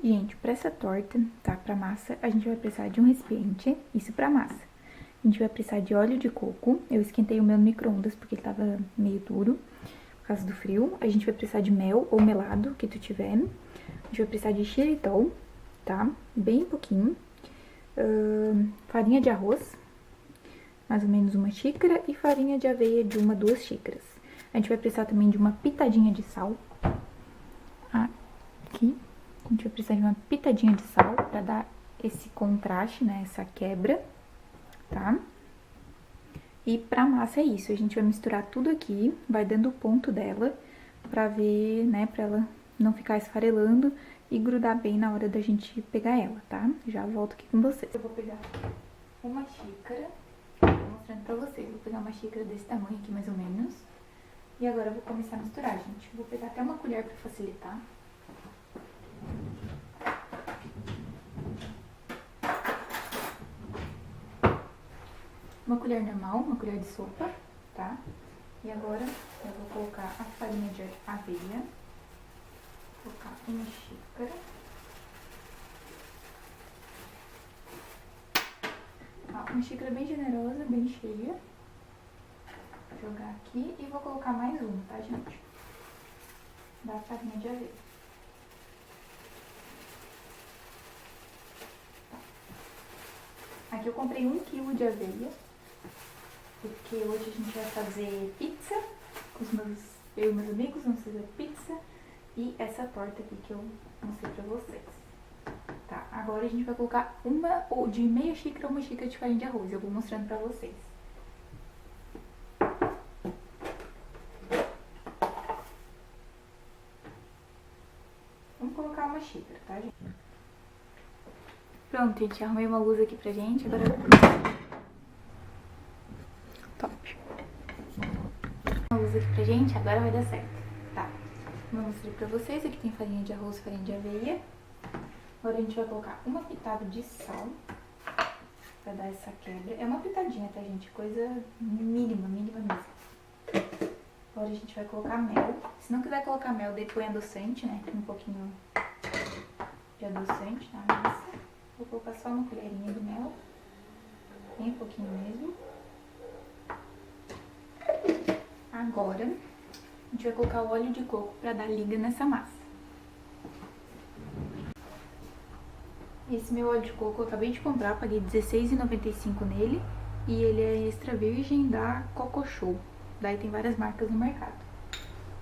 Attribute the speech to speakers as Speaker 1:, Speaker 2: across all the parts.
Speaker 1: Gente, pra essa torta, tá, pra massa, a gente vai precisar de um recipiente, isso pra massa. A gente vai precisar de óleo de coco, eu esquentei o meu no micro-ondas porque ele tava meio duro, por causa do frio. A gente vai precisar de mel ou melado, que tu tiver. A gente vai precisar de xilitol, tá, bem pouquinho. Farinha de arroz, mais ou menos 1 xícara, e farinha de aveia de 1 a 2 xícaras. A gente vai precisar também de uma pitadinha de sal, aqui. A gente vai precisar de uma pitadinha de sal pra dar esse contraste, né, essa quebra, tá? E pra massa é isso, a gente vai misturar tudo aqui, vai dando o ponto dela pra ver, né, pra ela não ficar esfarelando e grudar bem na hora da gente pegar ela, tá? Já volto aqui com vocês. Eu vou pegar 1 xícara, tô mostrando pra vocês, vou pegar 1 xícara desse tamanho aqui mais ou menos. E agora eu vou começar a misturar, gente. Vou pegar até uma colher pra facilitar. Uma colher normal, uma colher de sopa, tá? E agora eu vou colocar a farinha de aveia. Vou colocar 1 xícara. Ó, 1 xícara bem generosa, bem cheia. Vou jogar aqui e vou colocar mais uma, tá, gente? Da farinha de aveia. Aqui eu comprei 1 quilo de aveia, porque hoje a gente vai fazer pizza, eu e meus amigos vamos fazer pizza e essa torta aqui que eu mostrei pra vocês. Tá, agora a gente vai colocar de meia xícara a 1 xícara de farinha de arroz, eu vou mostrando pra vocês. Vamos colocar 1 xícara, tá, gente? Pronto, gente, arrumei uma luz aqui pra gente, agora... Top! Uma luz aqui pra gente, agora vai dar certo, tá? Como eu mostrei pra vocês, aqui tem farinha de arroz, farinha de aveia. Agora a gente vai colocar uma pitada de sal, pra dar essa quebra. É uma pitadinha, tá, gente? Coisa mínima, mínima mesmo. Agora a gente vai colocar mel. Se não quiser colocar mel, daí põe adoçante, né? Um pouquinho de adoçante na massa. Vou colocar só 1 colherinha de mel, bem pouquinho mesmo. Agora, a gente vai colocar o óleo de coco pra dar liga nessa massa. Esse meu óleo de coco eu acabei de comprar, paguei R$16,95 nele. E ele é extra virgem da Coco Show. Daí tem várias marcas no mercado.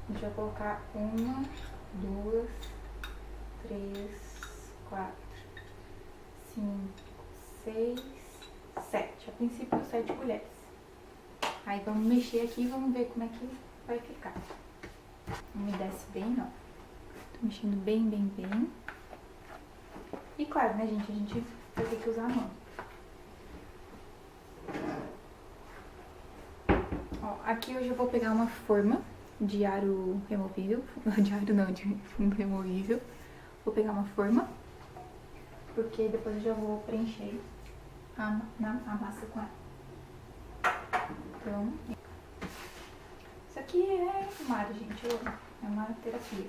Speaker 1: A gente vai colocar 1, 2, 3, 4... 5, 6, 7. A princípio, 7 colheres. Aí vamos mexer aqui e vamos ver como é que vai ficar. Umedece bem, ó. Tô mexendo bem, bem, bem. E claro, né, gente? A gente vai ter que usar a mão. Ó, aqui hoje eu vou pegar uma forma de aro removível. De aro não, de fundo removível. Vou pegar uma forma, porque depois eu já vou preencher a massa com ela. Então, isso aqui é mar, gente, é uma terapia.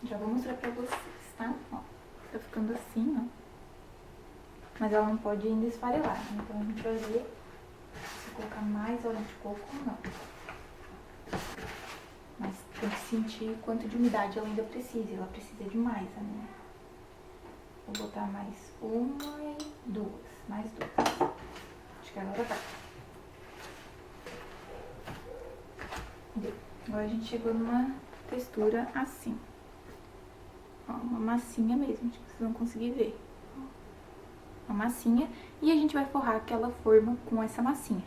Speaker 1: Já vou mostrar pra vocês, tá? Ó, tá ficando assim, ó. Mas ela não pode ainda esfarelar, né? Então a gente vai ver se colocar mais óleo de coco ou não. Mas tem que sentir quanto de umidade ela ainda precisa. Ela precisa de mais, né? Vou botar mais 1 e 2. Mais 2. Acho que agora vai. Deu. Agora a gente chegou numa textura assim. Ó, uma massinha mesmo, acho que vocês vão conseguir ver. Uma massinha. E a gente vai forrar aquela forma com essa massinha.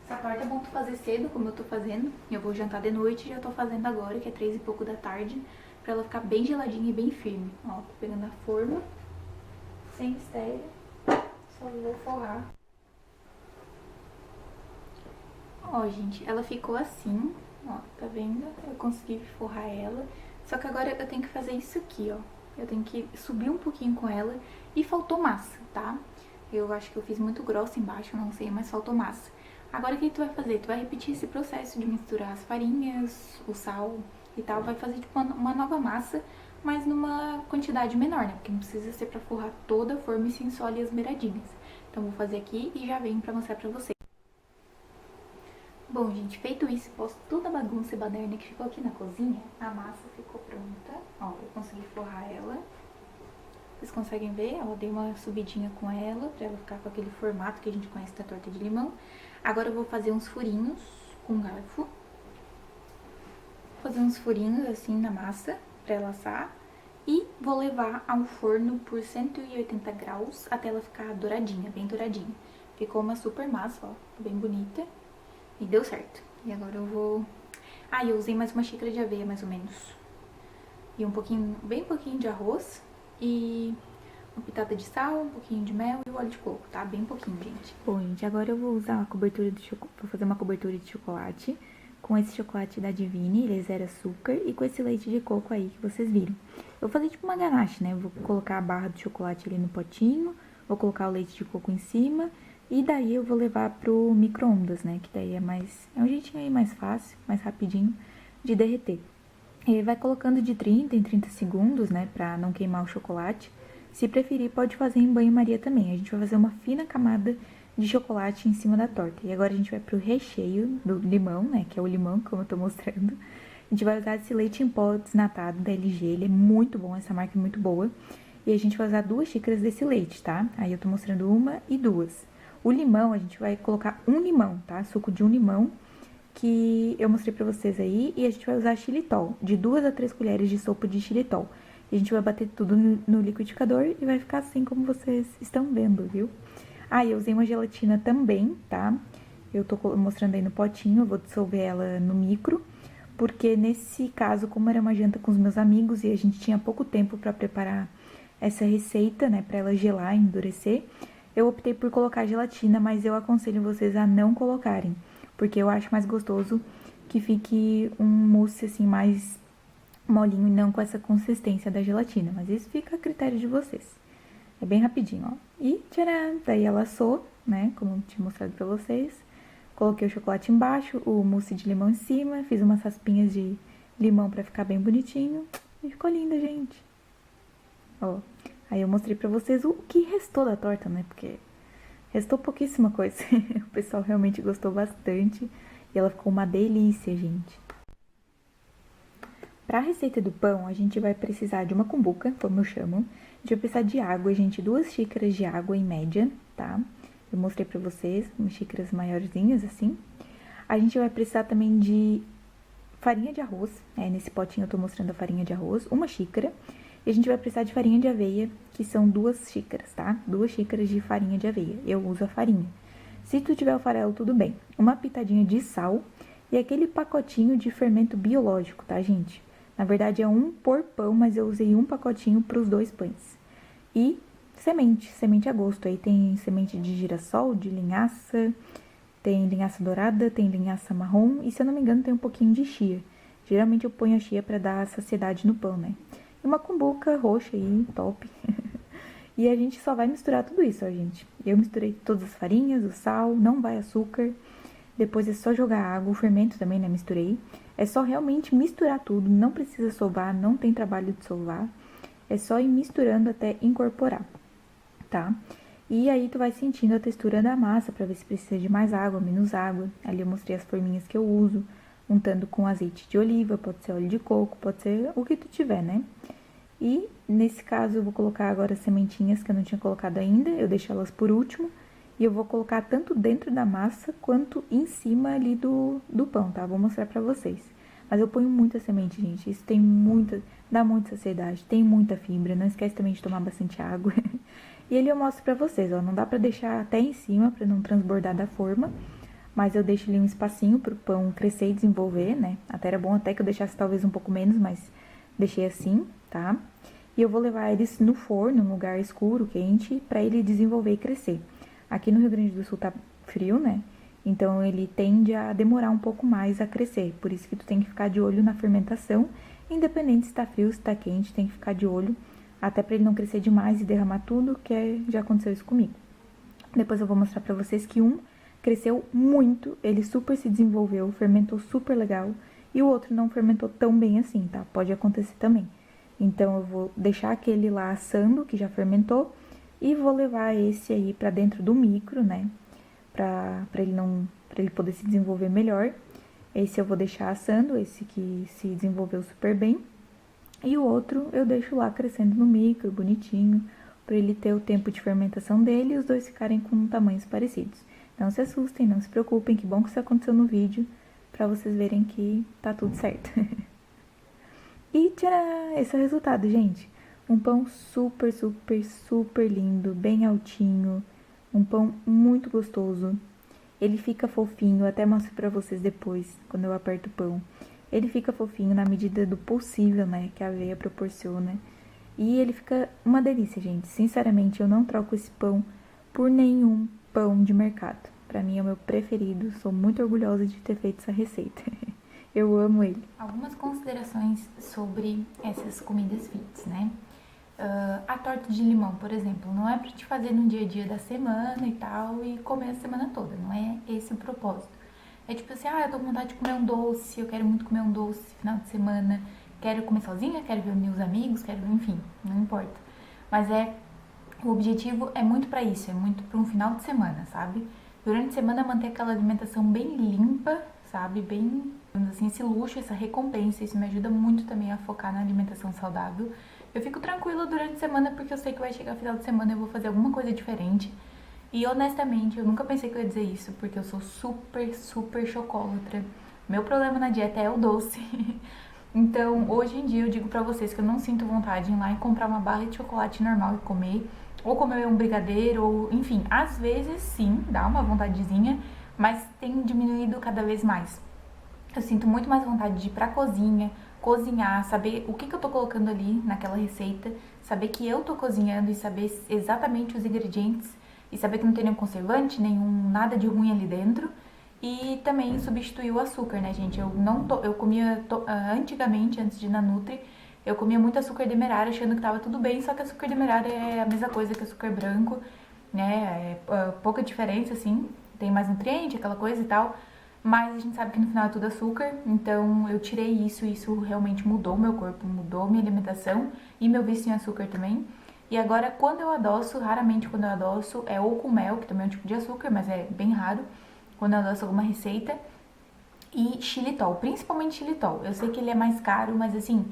Speaker 1: Essa torta é bom tu fazer cedo, como eu tô fazendo. Eu vou jantar de noite e já tô fazendo agora, que é 3 e pouco da tarde. Pra ela ficar bem geladinha e bem firme. Ó, tô pegando a forma, sem mistério, só vou forrar. Ó, gente, ela ficou assim, ó, tá vendo? Eu consegui forrar ela, só que agora eu tenho que fazer isso aqui, ó. Eu tenho que subir um pouquinho com ela e faltou massa, tá? Eu acho que eu fiz muito grossa embaixo, não sei, mas faltou massa. Agora o que tu vai fazer? Tu vai repetir esse processo de misturar as farinhas, o sal, e tal, vai fazer tipo uma nova massa, mas numa quantidade menor, né? Porque não precisa ser pra forrar toda a forma e sim só ali as beiradinhas. Então vou fazer aqui e já venho pra mostrar pra vocês. Bom, gente, feito isso, posto toda a bagunça e baderna que ficou aqui na cozinha, a massa ficou pronta. Ó, eu consegui forrar ela. Vocês conseguem ver? Eu dei uma subidinha com ela, pra ela ficar com aquele formato que a gente conhece da torta de limão. Agora eu vou fazer uns furinhos com garfo. Vou fazer uns furinhos assim na massa, pra ela assar. E vou levar ao forno por 180 graus até ela ficar douradinha, bem douradinha. Ficou uma super massa, ó, bem bonita. E deu certo. E agora eu vou... Ah, eu usei mais uma xícara de aveia, mais ou menos. E um pouquinho, bem pouquinho de arroz. E uma pitada de sal, um pouquinho de mel e o óleo de coco, tá? Bem pouquinho, gente. Bom, gente, agora eu vou usar a cobertura de chocolate, vou fazer uma cobertura de chocolate com esse chocolate da Divine, ele é zero açúcar, e com esse leite de coco aí que vocês viram. Eu vou fazer tipo uma ganache, né? Eu vou colocar a barra do chocolate ali no potinho, vou colocar o leite de coco em cima, e daí eu vou levar pro micro-ondas, né? Que daí é um jeitinho aí mais fácil, mais rapidinho de derreter. E vai colocando de 30 em 30 segundos, né, pra não queimar o chocolate. Se preferir, pode fazer em banho-maria também. A gente vai fazer uma fina camada de chocolate em cima da torta. E agora a gente vai pro recheio do limão, né, que é o limão, como eu tô mostrando. A gente vai usar esse leite em pó desnatado da LG, ele é muito bom, essa marca é muito boa. E a gente vai usar 2 xícaras desse leite, tá? Aí eu tô mostrando 1 e 2. O limão, a gente vai colocar 1 limão, tá? Suco de 1 limão, que eu mostrei pra vocês aí, e a gente vai usar xilitol, de 2 a 3 colheres de sopa de xilitol. E a gente vai bater tudo no liquidificador e vai ficar assim como vocês estão vendo, viu? Ah, e eu usei uma gelatina também, tá? Eu tô mostrando aí no potinho, eu vou dissolver ela no micro, porque nesse caso, como era uma janta com os meus amigos e a gente tinha pouco tempo pra preparar essa receita, né, pra ela gelar e endurecer, eu optei por colocar gelatina, mas eu aconselho vocês a não colocarem, porque eu acho mais gostoso que fique um mousse assim mais molinho e não com essa consistência da gelatina. Mas isso fica a critério de vocês. É bem rapidinho, ó. E tcharam! Daí ela assou, né? Como eu tinha mostrado pra vocês. Coloquei o chocolate embaixo, o mousse de limão em cima. Fiz umas raspinhas de limão pra ficar bem bonitinho. E ficou linda, gente. Ó. Aí eu mostrei pra vocês o que restou da torta, né? Porque restou pouquíssima coisa. O pessoal realmente gostou bastante. E ela ficou uma delícia, gente. Para a receita do pão, a gente vai precisar de uma cumbuca, como eu chamo. A gente vai precisar de água, gente. 2 xícaras de água em média, tá? Eu mostrei pra vocês, umas xícaras maiorzinhas, assim. A gente vai precisar também de farinha de arroz. Nesse potinho eu tô mostrando a farinha de arroz. 1 xícara. E a gente vai precisar de farinha de aveia, que são 2 xícaras, tá? 2 xícaras de farinha de aveia. Eu uso a farinha. Se tu tiver o farelo, tudo bem. Uma pitadinha de sal e aquele pacotinho de fermento biológico, tá, gente? Na verdade, é 1 por pão, mas eu usei 1 pacotinho pros 2 pães. E semente a gosto. Aí tem semente de girassol, de linhaça, tem linhaça dourada, tem linhaça marrom e, se eu não me engano, tem um pouquinho de chia. Geralmente eu ponho a chia pra dar saciedade no pão, né? E uma cumbuca roxa aí, top. E a gente só vai misturar tudo isso, ó, gente. Eu misturei todas as farinhas, o sal, não vai açúcar. Depois é só jogar água, o fermento também, né, misturei. É só realmente misturar tudo, não precisa sovar, não tem trabalho de sovar. É só ir misturando até incorporar, tá? E aí tu vai sentindo a textura da massa pra ver se precisa de mais água, menos água. Ali eu mostrei as forminhas que eu uso, untando com azeite de oliva, pode ser óleo de coco, pode ser o que tu tiver, né? E nesse caso eu vou colocar agora as sementinhas que eu não tinha colocado ainda, eu deixo elas por último. E eu vou colocar tanto dentro da massa quanto em cima ali do pão, tá? Vou mostrar pra vocês. Mas eu ponho muita semente, gente. Isso tem muita, dá muita saciedade, tem muita fibra. Não esquece também de tomar bastante água. E ali eu mostro pra vocês, ó. Não dá pra deixar até em cima pra não transbordar da forma. Mas eu deixo ali um espacinho pro pão crescer e desenvolver, né? Até era bom até que eu deixasse talvez um pouco menos, mas deixei assim, tá? E eu vou levar eles no forno, num lugar escuro, quente, pra ele desenvolver e crescer. Aqui no Rio Grande do Sul tá frio, né? Então ele tende a demorar um pouco mais a crescer. Por isso que tu tem que ficar de olho na fermentação. Independente se tá frio, se tá quente, tem que ficar de olho. Até pra ele não crescer demais e derramar tudo, que já aconteceu isso comigo. Depois eu vou mostrar pra vocês que cresceu muito, ele super se desenvolveu, fermentou super legal. e o outro não fermentou tão bem assim, tá? Pode acontecer também. Então eu vou deixar aquele lá assando, que já fermentou, e vou levar esse aí pra dentro do micro, né? Pra ele poder se desenvolver melhor. Esse eu vou deixar assando, esse que se desenvolveu super bem. E o outro eu deixo lá crescendo no micro, bonitinho, pra ele ter o tempo de fermentação dele e os dois ficarem com tamanhos parecidos. Não se assustem, não se preocupem, que bom que isso aconteceu no vídeo, pra vocês verem que tá tudo certo. E tcharam! Esse é o resultado, gente. Um pão super, super, super lindo, bem altinho. Um pão muito gostoso. Ele fica fofinho, até mostro pra vocês depois, quando eu aperto o pão. Ele fica fofinho na medida do possível, né, que a aveia proporciona. E ele fica uma delícia, gente. Sinceramente, eu não troco esse pão por nenhum pão de mercado. Pra mim é o meu preferido, sou muito orgulhosa de ter feito essa receita. Eu amo ele. Algumas considerações sobre essas comidas fits, né? A torta de limão, por exemplo, não é pra te fazer no dia a dia da semana e tal e comer a semana toda, não é esse o propósito. É tipo assim, eu tô com vontade de comer um doce, eu quero muito comer um doce final de semana, quero comer sozinha, quero ver meus amigos, enfim, não importa. Mas o objetivo é muito pra isso, é muito pra um final de semana, sabe? Durante a semana manter aquela alimentação bem limpa, sabe? Bem, assim, esse luxo, essa recompensa, isso me ajuda muito também a focar na alimentação saudável. Eu fico tranquila durante a semana porque eu sei que vai chegar final de semana e eu vou fazer alguma coisa diferente. E honestamente, eu nunca pensei que eu ia dizer isso, porque eu sou super, super chocólatra. Meu problema na dieta é o doce. Então, hoje em dia eu digo pra vocês que eu não sinto vontade de ir lá e comprar uma barra de chocolate normal e comer. Ou comer um brigadeiro, ou enfim, às vezes sim, dá uma vontadezinha, mas tem diminuído cada vez mais. Eu sinto muito mais vontade de ir pra cozinha, cozinhar, saber o que eu tô colocando ali naquela receita, saber que eu tô cozinhando e saber exatamente os ingredientes e saber que não tem nenhum conservante, nada de ruim ali dentro. E também substituir o açúcar, né, gente? Eu comia antigamente, antes de ir na Nutri, eu comia muito açúcar demerara achando que tava tudo bem, só que açúcar demerara é a mesma coisa que açúcar branco, né? Pouca diferença, assim, tem mais nutriente, aquela coisa e tal. Mas a gente sabe que no final é tudo açúcar, então eu tirei isso e isso realmente mudou meu corpo, mudou minha alimentação e meu vício em açúcar também. E agora, quando eu adoço, raramente quando eu adoço, é ou com mel, que também é um tipo de açúcar, mas é bem raro, quando eu adoço alguma receita, e xilitol, principalmente xilitol. Eu sei que ele é mais caro, mas assim,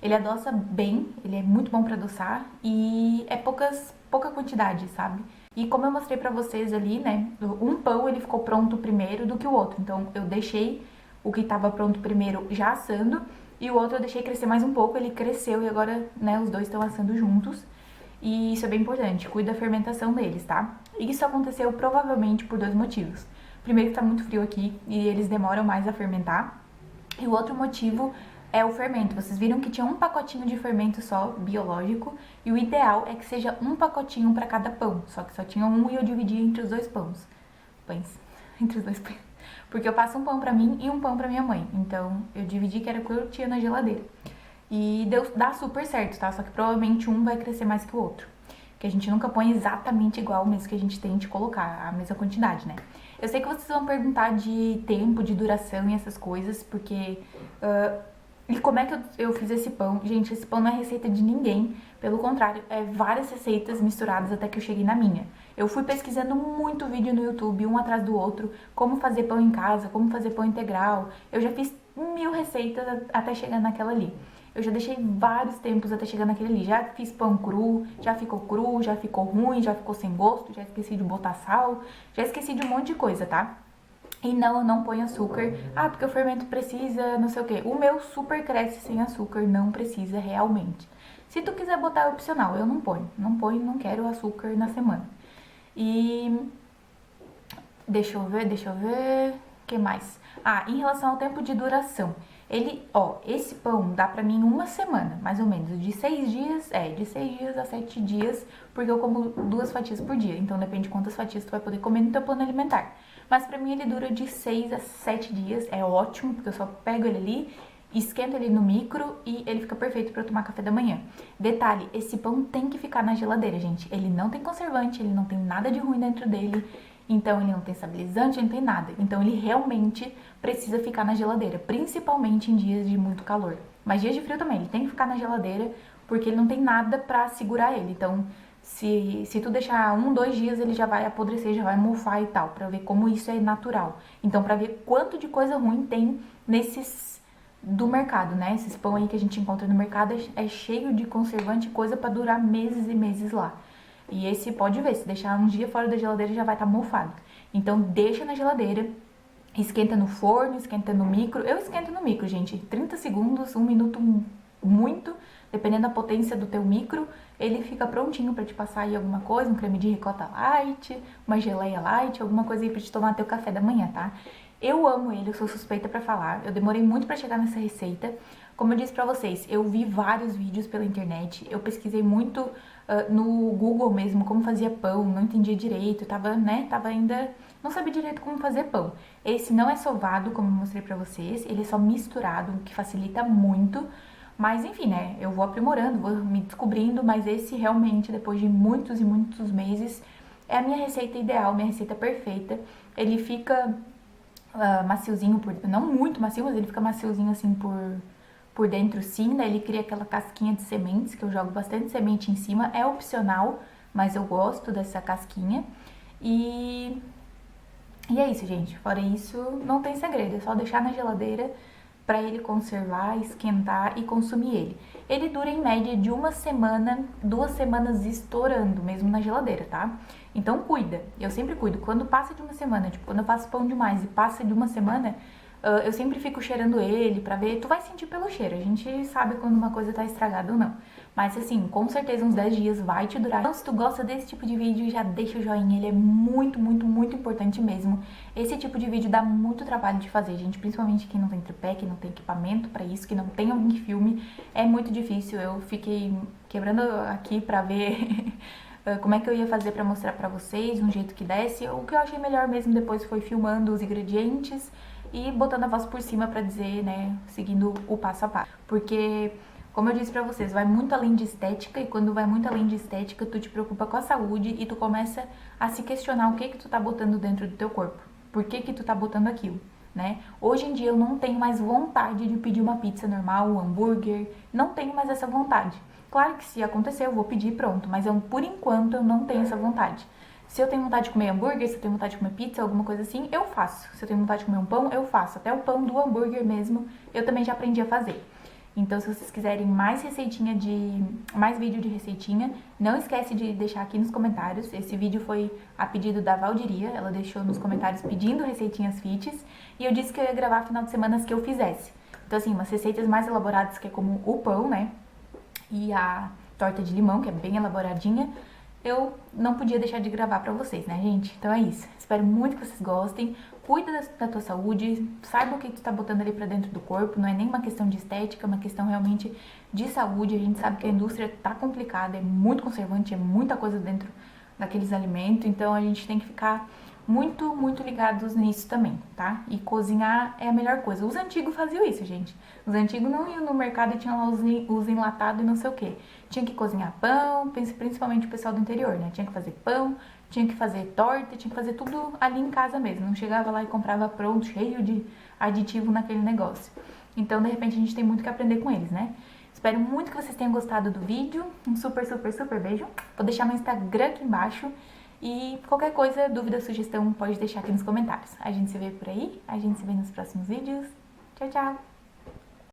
Speaker 1: ele adoça bem, ele é muito bom pra adoçar e é pouca quantidade, sabe? E como eu mostrei pra vocês ali, né, um pão ele ficou pronto primeiro do que o outro. Então eu deixei o que tava pronto primeiro já assando e o outro eu deixei crescer mais um pouco, ele cresceu e agora, né, os dois estão assando juntos. E isso é bem importante, cuida da fermentação deles, tá? Isso aconteceu provavelmente por dois motivos. Primeiro que tá muito frio aqui e eles demoram mais a fermentar. E o outro motivo é o fermento. Vocês viram que tinha um pacotinho de fermento só, biológico, e o ideal é que seja um pacotinho para cada pão. Só que só tinha um e eu dividi entre os dois pães. Entre os dois pães. Porque eu passo um pão pra mim e um pão pra minha mãe. Então eu dividi que era o que eu tinha na geladeira. E dá super certo, tá? Só que provavelmente um vai crescer mais que o outro. Que a gente nunca põe exatamente igual mesmo que a gente tente colocar, a mesma quantidade, né? Eu sei que vocês vão perguntar de tempo, de duração e essas coisas, porque... e como é que eu fiz esse pão? Gente, esse pão não é receita de ninguém. Pelo contrário, é várias receitas misturadas até que eu cheguei na minha. Eu fui pesquisando muito vídeo no YouTube, um atrás do outro. Como fazer pão em casa, como fazer pão integral. Eu já fiz 1000 receitas até chegar naquela ali. Eu já deixei vários tempos até chegar naquele ali. Já fiz pão cru, já ficou ruim, já ficou sem gosto, já esqueci de botar sal, já esqueci de um monte de coisa, tá? E não, eu não ponho açúcar. Porque o fermento precisa, não sei o que. O meu super cresce sem açúcar, não precisa realmente. Se tu quiser botar é opcional, eu não ponho. Não quero açúcar na semana. E... Deixa eu ver. O que mais? Em relação ao tempo de duração. Esse pão dá pra mim uma semana, mais ou menos, de 6 dias a 7 dias, porque eu como 2 fatias por dia, então depende de quantas fatias tu vai poder comer no teu plano alimentar. Mas pra mim ele dura de 6 a 7 dias, é ótimo, porque eu só pego ele ali, esquento ele no micro e ele fica perfeito pra eu tomar café da manhã. Detalhe, esse pão tem que ficar na geladeira, gente, ele não tem conservante, ele não tem nada de ruim dentro dele. então ele não tem estabilizante, não tem nada. Então ele realmente precisa ficar na geladeira, principalmente em dias de muito calor. Mas dias de frio também, ele tem que ficar na geladeira porque ele não tem nada pra segurar ele. Então, se tu deixar 1, 2 dias, ele já vai apodrecer, já vai mofar e tal, pra ver como isso é natural. Então, pra ver quanto de coisa ruim tem nesses do mercado, né? Esses pão aí que a gente encontra no mercado é cheio de conservante, coisa pra durar meses e meses lá. E esse pode ver, se deixar um dia fora da geladeira já vai estar mofado. Então, deixa na geladeira. Esquenta no forno, esquenta no micro. Eu esquento no micro, gente. 30 segundos, 1 minuto muito. Dependendo da potência do teu micro, ele fica prontinho pra te passar aí alguma coisa. Um creme de ricota light, uma geleia light, alguma coisa aí pra te tomar teu café da manhã, tá? Eu amo ele, eu sou suspeita pra falar. Eu demorei muito pra chegar nessa receita. Como eu disse pra vocês, eu vi vários vídeos pela internet. Eu pesquisei muito no Google mesmo como fazia pão. Não entendia direito, tava ainda... Não sabia direito como fazer pão. Esse não é sovado, como eu mostrei pra vocês. Ele é só misturado, o que facilita muito. Mas enfim, né? Eu vou aprimorando, vou me descobrindo. Mas esse realmente, depois de muitos e muitos meses, é a minha receita ideal, minha receita perfeita. Ele fica maciozinho, não muito macio, mas ele fica maciozinho assim por dentro sim. Daí ele cria aquela casquinha de sementes, que eu jogo bastante semente em cima. É opcional, mas eu gosto dessa casquinha. E é isso, gente. Fora isso, não tem segredo. É só deixar na geladeira pra ele conservar, esquentar e consumir ele. Ele dura em média de 1 semana, 2 semanas estourando, mesmo na geladeira, tá? Então cuida. Eu sempre cuido. Quando passa de 1 semana, tipo, quando eu faço pão demais e passa de 1 semana, eu sempre fico cheirando ele pra ver. Tu vai sentir pelo cheiro. A gente sabe quando uma coisa tá estragada ou não. Mas assim, com certeza uns 10 dias vai te durar. Então se tu gosta desse tipo de vídeo, já deixa o joinha. Ele é muito, muito, muito importante mesmo. Esse tipo de vídeo dá muito trabalho de fazer, gente. Principalmente quem não tem tripé, quem não tem equipamento pra isso, que não tem alguém que filme. É muito difícil. Eu fiquei quebrando aqui pra ver... como é que eu ia fazer pra mostrar pra vocês, um jeito que desse. O que eu achei melhor mesmo depois foi filmando os ingredientes e botando a voz por cima pra dizer, né, seguindo o passo a passo. Porque, como eu disse pra vocês, vai muito além de estética, e quando vai muito além de estética, tu te preocupa com a saúde e tu começa a se questionar o que que tu tá botando dentro do teu corpo. Por que que tu tá botando aquilo, né? Hoje em dia eu não tenho mais vontade de pedir uma pizza normal, um hambúrguer, não tenho mais essa vontade. Claro que se acontecer eu vou pedir pronto, mas por enquanto eu não tenho essa vontade. Se eu tenho vontade de comer hambúrguer, se eu tenho vontade de comer pizza, alguma coisa assim, eu faço. Se eu tenho vontade de comer um pão, eu faço. Até o pão do hambúrguer mesmo, eu também já aprendi a fazer. Então, se vocês quiserem mais vídeo de receitinha, não esquece de deixar aqui nos comentários. Esse vídeo foi a pedido da Valdiria, ela deixou nos comentários pedindo receitinhas fits, e eu disse que eu ia gravar final de semana que eu fizesse. Então, assim, umas receitas mais elaboradas, que é como o pão, né? E a torta de limão, que é bem elaboradinha, eu não podia deixar de gravar pra vocês, né, gente? Então é isso. Espero muito que vocês gostem. Cuida da tua saúde, saiba o que tu tá botando ali pra dentro do corpo. Não é nem uma questão de estética, é uma questão realmente de saúde. A gente sabe que a indústria tá complicada, é muito conservante, é muita coisa dentro daqueles alimentos. Então a gente tem que ficar muito, muito ligados nisso também, tá? E cozinhar é a melhor coisa. Os antigos faziam isso, gente. Os antigos não iam no mercado e tinham lá os enlatados e não sei o que. Tinha que cozinhar pão, principalmente o pessoal do interior, né? Tinha que fazer pão, tinha que fazer torta, tinha que fazer tudo ali em casa mesmo. Não chegava lá e comprava pronto, cheio de aditivo naquele negócio. Então, de repente, a gente tem muito que aprender com eles, né? Espero muito que vocês tenham gostado do vídeo. Um super, super, super beijo. Vou deixar meu Instagram aqui embaixo. E qualquer coisa, dúvida, sugestão, pode deixar aqui nos comentários. A gente se vê por aí, a gente se vê nos próximos vídeos. Tchau, tchau!